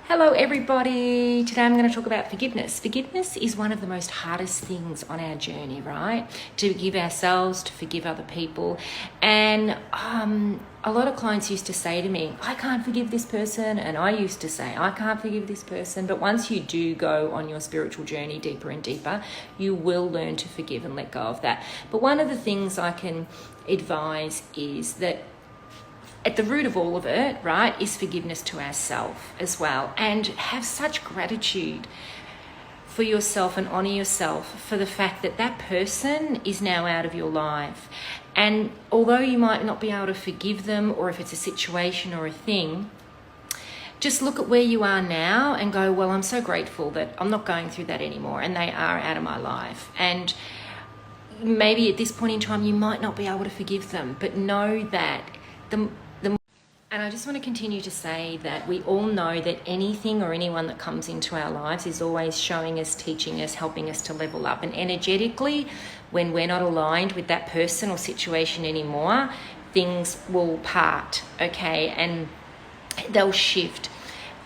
Hello everybody, today I'm going to talk about forgiveness. Forgiveness is one of the most hardest things on our journey, right? To forgive ourselves, to forgive other people. And a lot of clients used to say to me, I can't forgive this person. And I used to say, I can't forgive this person. But once you do go on your spiritual journey deeper and deeper, you will learn to forgive and let go of that. But one of the things I can advise is that at the root of all of it, right, is forgiveness to ourselves as well. And have such gratitude for yourself and honor yourself for the fact that that person is now out of your life. And although you might not be able to forgive them, or if it's a situation or a thing, just look at where you are now and go, well, I'm so grateful that I'm not going through that anymore and they are out of my life. And maybe at this point in time, you might not be able to forgive them, but know that and I just want to continue to say that we all know that anything or anyone that comes into our lives is always showing us, teaching us, helping us to level up. And energetically, when we're not aligned with that person or situation anymore, things will part, okay? And they'll shift.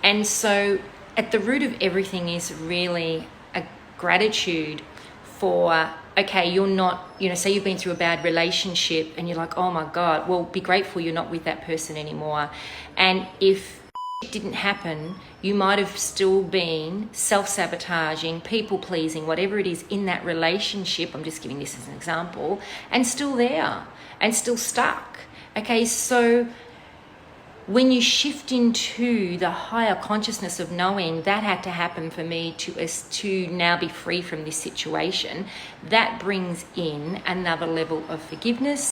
And so at the root of everything is really a gratitude for, okay, you're not, say you've been through a bad relationship and you're like, oh my God, well, be grateful you're not with that person anymore. And if it didn't happen, you might have still been self-sabotaging, people-pleasing, whatever it is in that relationship. I'm just giving this as an example, and still there and still stuck. Okay, so when you shift into the higher consciousness of knowing that had to happen for me to now be free from this situation, that brings in another level of forgiveness.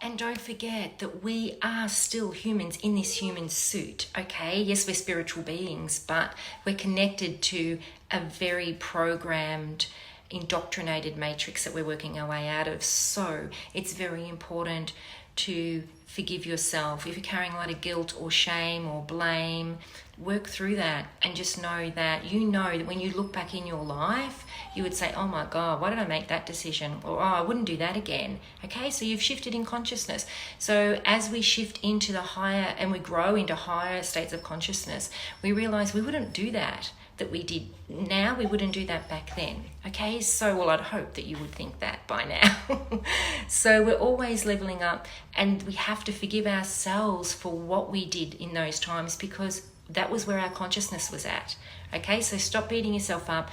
And don't forget that we are still humans in this human suit, okay? Yes, we're spiritual beings, but we're connected to a very programmed, indoctrinated matrix that we're working our way out of. So it's very important to forgive yourself. If you're carrying a lot of guilt or shame or blame, work through that and just know that when you look back in your life, you would say, oh my God, why did I make that decision? Or, oh, I wouldn't do that again. Okay, so you've shifted in consciousness. So as we shift into the higher and we grow into higher states of consciousness, we realize we wouldn't do that we did now, we wouldn't do that back then. Okay, so well, I'd hope that you would think that by now. So we're always leveling up, and we have to forgive ourselves for what we did in those times, because that was where our consciousness was at. Okay, so stop beating yourself up.